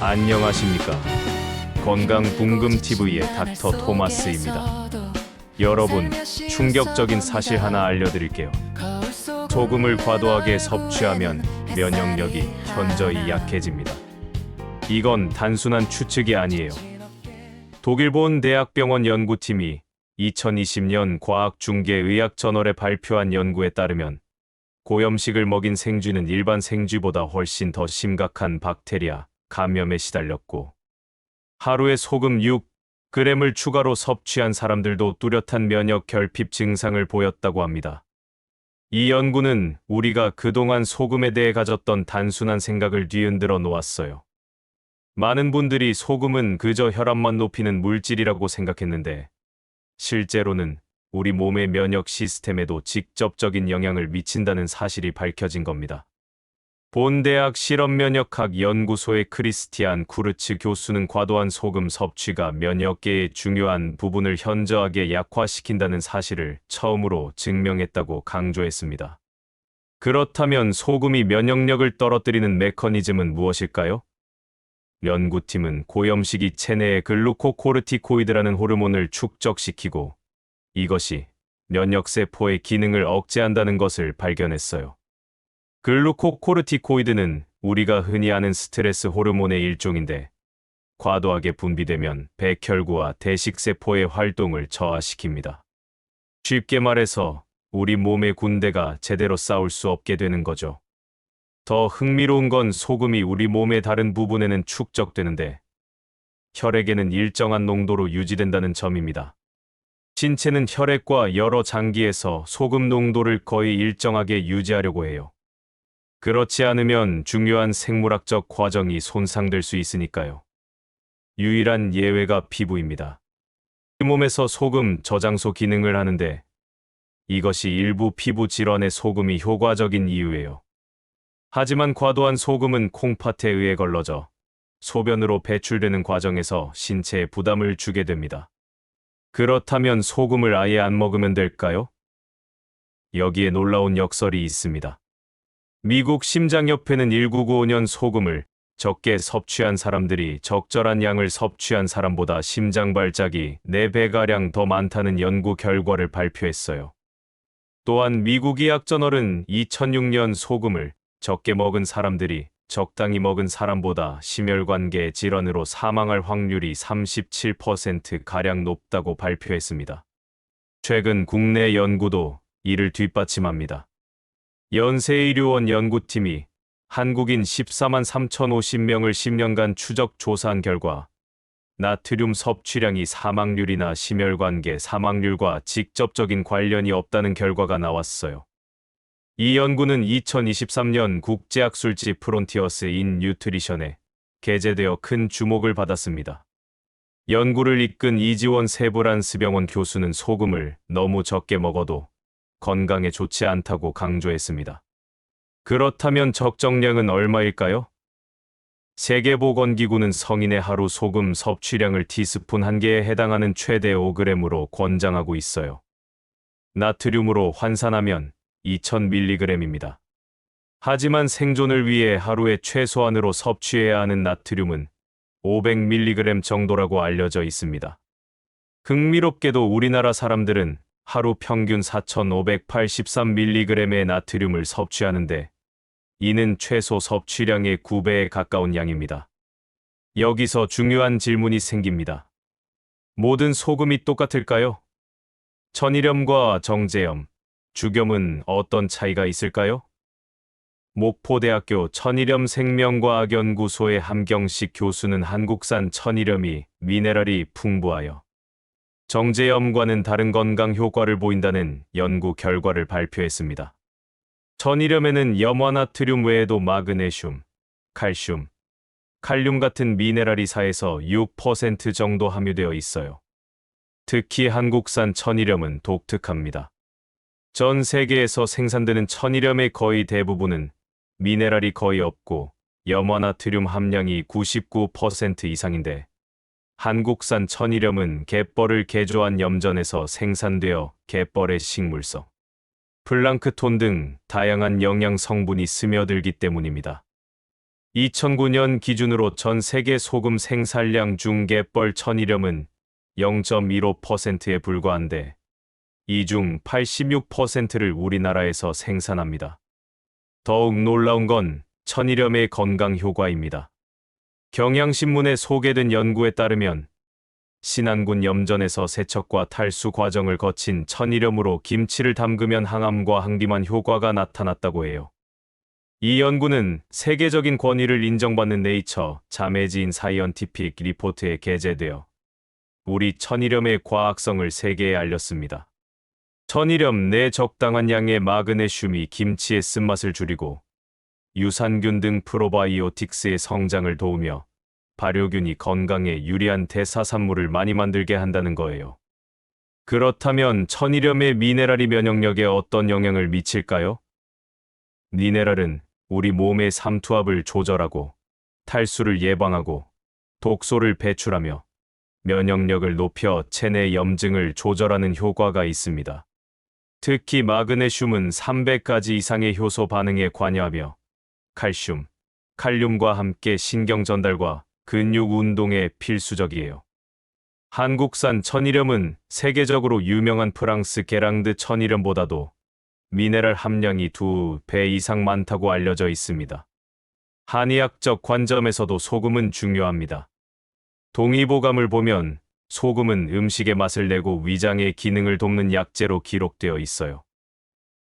안녕하십니까. 건강궁금TV의 닥터 토마스입니다. 여러분, 충격적인 사실 하나 알려드릴게요. 소금을 과도하게 섭취하면 면역력이 현저히 약해집니다. 이건 단순한 추측이 아니에요. 독일본 대학병원 연구팀이 2020년 과학중개의학저널에 발표한 연구에 따르면 고염식을 먹인 생쥐는 일반 생쥐보다 훨씬 더 심각한 박테리아 감염에 시달렸고, 하루에 소금 6g을 추가로 섭취한 사람들도 뚜렷한 면역 결핍 증상을 보였다고 합니다. 이 연구는 우리가 그동안 소금에 대해 가졌던 단순한 생각을 뒤흔들어 놓았어요. 많은 분들이 소금은 그저 혈압만 높이는 물질이라고 생각했는데, 실제로는 우리 몸의 면역 시스템에도 직접적인 영향을 미친다는 사실이 밝혀진 겁니다. 본대학 실험면역학 연구소의 크리스티안 쿠르츠 교수는 과도한 소금 섭취가 면역계의 중요한 부분을 현저하게 약화시킨다는 사실을 처음으로 증명했다고 강조했습니다. 그렇다면 소금이 면역력을 떨어뜨리는 메커니즘은 무엇일까요? 연구팀은 고염식이 체내의 글루코코르티코이드라는 호르몬을 축적시키고, 이것이 면역세포의 기능을 억제한다는 것을 발견했어요. 글루코코르티코이드는 우리가 흔히 아는 스트레스 호르몬의 일종인데, 과도하게 분비되면 백혈구와 대식세포의 활동을 저하시킵니다. 쉽게 말해서 우리 몸의 군대가 제대로 싸울 수 없게 되는 거죠. 더 흥미로운 건 소금이 우리 몸의 다른 부분에는 축적되는데, 혈액에는 일정한 농도로 유지된다는 점입니다. 신체는 혈액과 여러 장기에서 소금 농도를 거의 일정하게 유지하려고 해요. 그렇지 않으면 중요한 생물학적 과정이 손상될 수 있으니까요. 유일한 예외가 피부입니다. 몸에서 소금 저장소 기능을 하는데, 이것이 일부 피부 질환에 소금이 효과적인 이유예요. 하지만 과도한 소금은 콩팥에 의해 걸러져 소변으로 배출되는 과정에서 신체에 부담을 주게 됩니다. 그렇다면 소금을 아예 안 먹으면 될까요? 여기에 놀라운 역설이 있습니다. 미국 심장협회는 1995년 소금을 적게 섭취한 사람들이 적절한 양을 섭취한 사람보다 심장 발작이 4배가량 더 많다는 연구 결과를 발표했어요. 또한 미국 의학저널은 2006년 소금을 적게 먹은 사람들이 적당히 먹은 사람보다 심혈관계 질환으로 사망할 확률이 37%가량 높다고 발표했습니다. 최근 국내 연구도 이를 뒷받침합니다. 연세의료원 연구팀이 한국인 14만 3,050명을 10년간 추적 조사한 결과, 나트륨 섭취량이 사망률이나 심혈관계 사망률과 직접적인 관련이 없다는 결과가 나왔어요. 이 연구는 2023년 국제학술지 프론티어스 인 뉴트리션에 게재되어 큰 주목을 받았습니다. 연구를 이끈 이지원 세브란스병원 교수는 소금을 너무 적게 먹어도 건강에 좋지 않다고 강조했습니다. 그렇다면 적정량은 얼마일까요? 세계보건기구는 성인의 하루 소금 섭취량을 티스푼 1개에 해당하는 최대 5g으로 권장하고 있어요. 나트륨으로 환산하면 2000mg입니다. 하지만 생존을 위해 하루에 최소한으로 섭취해야 하는 나트륨은 500mg 정도라고 알려져 있습니다. 흥미롭게도 우리나라 사람들은 하루 평균 4583mg의 나트륨을 섭취하는데, 이는 최소 섭취량의 9배에 가까운 양입니다. 여기서 중요한 질문이 생깁니다. 모든 소금이 똑같을까요? 천일염과 정제염, 죽염은 어떤 차이가 있을까요? 목포대학교 천일염생명과학연구소의 함경식 교수는 한국산 천일염이 미네랄이 풍부하여 정제염과는 다른 건강 효과를 보인다는 연구 결과를 발표했습니다. 천일염에는 염화 나트륨 외에도 마그네슘, 칼슘, 칼륨 같은 미네랄이 4에서 6% 정도 함유되어 있어요. 특히 한국산 천일염은 독특합니다. 전 세계에서 생산되는 천일염의 거의 대부분은 미네랄이 거의 없고 염화나트륨 함량이 99% 이상인데, 한국산 천일염은 갯벌을 개조한 염전에서 생산되어 갯벌의 식물성, 플랑크톤 등 다양한 영양 성분이 스며들기 때문입니다. 2009년 기준으로 전 세계 소금 생산량 중 갯벌 천일염은 0.15%에 불과한데 이 중 86%를 우리나라에서 생산합니다. 더욱 놀라운 건 천일염의 건강 효과입니다. 경향신문에 소개된 연구에 따르면 신안군 염전에서 세척과 탈수 과정을 거친 천일염으로 김치를 담그면 항암과 항비만 효과가 나타났다고 해요. 이 연구는 세계적인 권위를 인정받는 네이처 자매지인 사이언티픽 리포트에 게재되어 우리 천일염의 과학성을 세계에 알렸습니다. 천일염 내 적당한 양의 마그네슘이 김치의 쓴맛을 줄이고 유산균 등 프로바이오틱스의 성장을 도우며 발효균이 건강에 유리한 대사산물을 많이 만들게 한다는 거예요. 그렇다면 천일염의 미네랄이 면역력에 어떤 영향을 미칠까요? 미네랄은 우리 몸의 삼투압을 조절하고 탈수를 예방하고 독소를 배출하며 면역력을 높여 체내 염증을 조절하는 효과가 있습니다. 특히 마그네슘은 300가지 이상의 효소 반응에 관여하며 칼슘, 칼륨과 함께 신경 전달과 근육 운동에 필수적이에요. 한국산 천일염은 세계적으로 유명한 프랑스 게랑드 천일염보다도 미네랄 함량이 2배 이상 많다고 알려져 있습니다. 한의학적 관점에서도 소금은 중요합니다. 동의보감을 보면 소금은 음식의 맛을 내고 위장의 기능을 돕는 약재로 기록되어 있어요.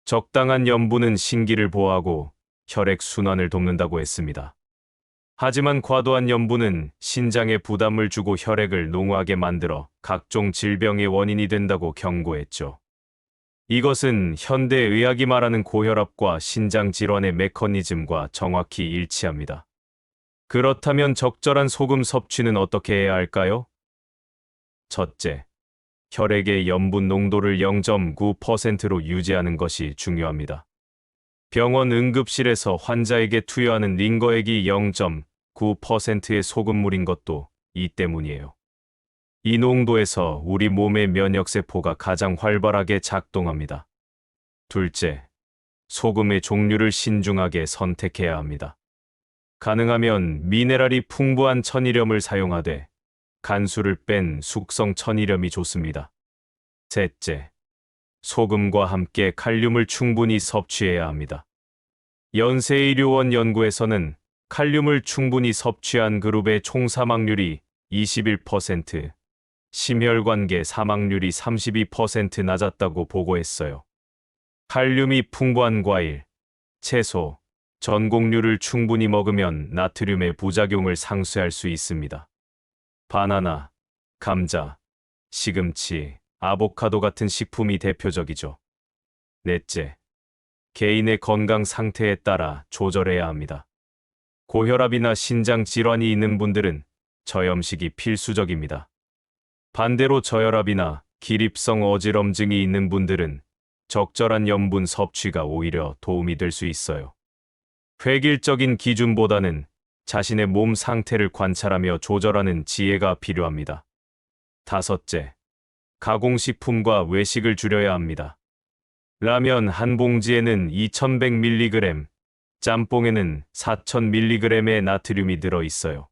적당한 염분은 신기를 보호하고 혈액 순환을 돕는다고 했습니다. 하지만 과도한 염분은 신장에 부담을 주고 혈액을 농후하게 만들어 각종 질병의 원인이 된다고 경고했죠. 이것은 현대의학이 말하는 고혈압과 신장 질환의 메커니즘과 정확히 일치합니다. 그렇다면 적절한 소금 섭취는 어떻게 해야 할까요? 첫째, 혈액의 염분 농도를 0.9%로 유지하는 것이 중요합니다. 병원 응급실에서 환자에게 투여하는 링거액이 0.9%의 소금물인 것도 이 때문이에요. 이 농도에서 우리 몸의 면역세포가 가장 활발하게 작동합니다. 둘째, 소금의 종류를 신중하게 선택해야 합니다. 가능하면 미네랄이 풍부한 천일염을 사용하되 간수를 뺀 숙성 천일염이 좋습니다. 셋째, 소금과 함께 칼륨을 충분히 섭취해야 합니다. 연세의료원 연구에서는 칼륨을 충분히 섭취한 그룹의 총 사망률이 21%, 심혈관계 사망률이 32% 낮았다고 보고했어요. 칼륨이 풍부한 과일, 채소, 전곡류를 충분히 먹으면 나트륨의 부작용을 상쇄할 수 있습니다. 바나나, 감자, 시금치, 아보카도 같은 식품이 대표적이죠. 넷째, 개인의 건강 상태에 따라 조절해야 합니다. 고혈압이나 신장 질환이 있는 분들은 저염식이 필수적입니다. 반대로 저혈압이나 기립성 어지럼증이 있는 분들은 적절한 염분 섭취가 오히려 도움이 될 수 있어요. 획일적인 기준보다는 자신의 몸 상태를 관찰하며 조절하는 지혜가 필요합니다. 다섯째, 가공식품과 외식을 줄여야 합니다. 라면 한 봉지에는 2100mg, 짬뽕에는 4000mg의 나트륨이 들어있어요.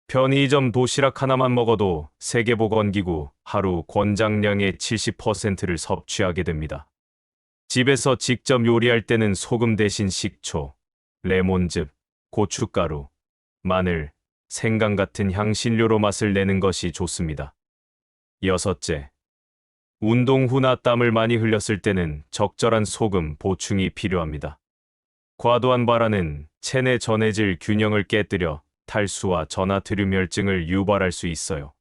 편의점 도시락 하나만 먹어도 세계보건기구 하루 권장량의 70%를 섭취하게 됩니다. 집에서 직접 요리할 때는 소금 대신 식초, 레몬즙, 고춧가루, 마늘, 생강 같은 향신료로 맛을 내는 것이 좋습니다. 여섯째, 운동 후나 땀을 많이 흘렸을 때는 적절한 소금 보충이 필요합니다. 과도한 발화는 체내 전해질 균형을 깨뜨려 탈수와 전하트륨혈증을 유발할 수 있어요.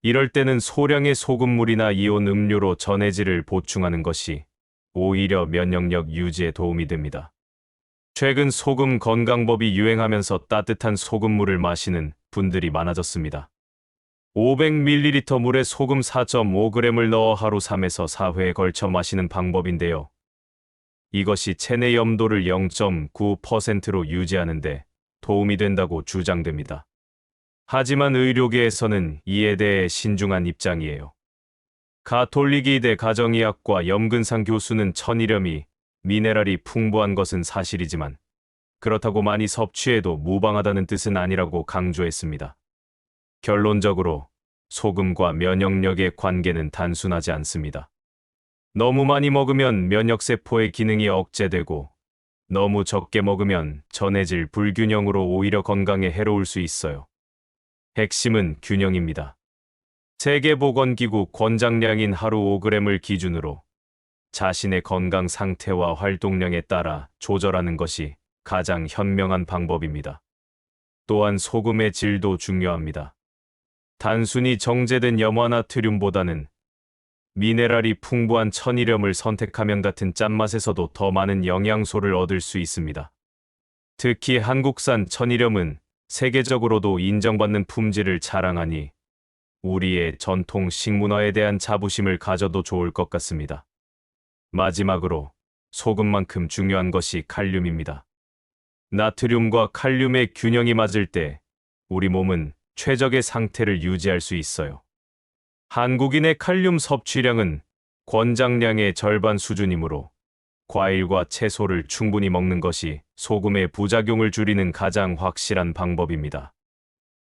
이럴 때는 소량의 소금물이나 이온 음료로 전해질을 보충하는 것이 오히려 면역력 유지에 도움이 됩니다. 최근 소금 건강법이 유행하면서 따뜻한 소금물을 마시는 분들이 많아졌습니다. 500ml 물에 소금 4.5g을 넣어 하루 3에서 4회에 걸쳐 마시는 방법인데요. 이것이 체내 염도를 0.9%로 유지하는데 도움이 된다고 주장됩니다. 하지만 의료계에서는 이에 대해 신중한 입장이에요. 가톨릭의대 가정의학과 염근상 교수는 천일염이 미네랄이 풍부한 것은 사실이지만 그렇다고 많이 섭취해도 무방하다는 뜻은 아니라고 강조했습니다. 결론적으로 소금과 면역력의 관계는 단순하지 않습니다. 너무 많이 먹으면 면역세포의 기능이 억제되고 너무 적게 먹으면 전해질 불균형으로 오히려 건강에 해로울 수 있어요. 핵심은 균형입니다. 세계보건기구 권장량인 하루 5g을 기준으로 자신의 건강 상태와 활동량에 따라 조절하는 것이 가장 현명한 방법입니다. 또한 소금의 질도 중요합니다. 단순히 정제된 염화나트륨보다는 미네랄이 풍부한 천일염을 선택하면 같은 짠맛에서도 더 많은 영양소를 얻을 수 있습니다. 특히 한국산 천일염은 세계적으로도 인정받는 품질을 자랑하니 우리의 전통 식문화에 대한 자부심을 가져도 좋을 것 같습니다. 마지막으로 소금만큼 중요한 것이 칼륨입니다. 나트륨과 칼륨의 균형이 맞을 때 우리 몸은 최적의 상태를 유지할 수 있어요. 한국인의 칼륨 섭취량은 권장량의 절반 수준이므로 과일과 채소를 충분히 먹는 것이 소금의 부작용을 줄이는 가장 확실한 방법입니다.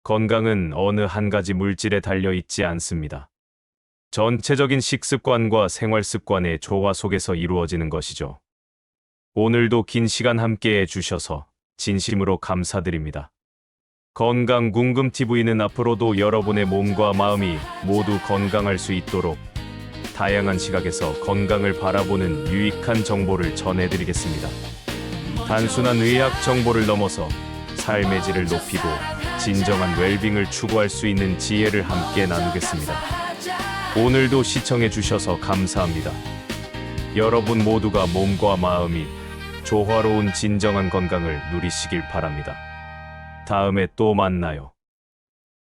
건강은 어느 한 가지 물질에 달려 있지 않습니다. 전체적인 식습관과 생활습관의 조화 속에서 이루어지는 것이죠. 오늘도 긴 시간 함께해 주셔서 진심으로 감사드립니다. 건강궁금TV는 앞으로도 여러분의 몸과 마음이 모두 건강할 수 있도록 다양한 시각에서 건강을 바라보는 유익한 정보를 전해드리겠습니다. 단순한 의학 정보를 넘어서 삶의 질을 높이고 진정한 웰빙을 추구할 수 있는 지혜를 함께 나누겠습니다. 오늘도 시청해 주셔서 감사합니다. 여러분 모두가 몸과 마음이 조화로운 진정한 건강을 누리시길 바랍니다. 다음에 또 만나요.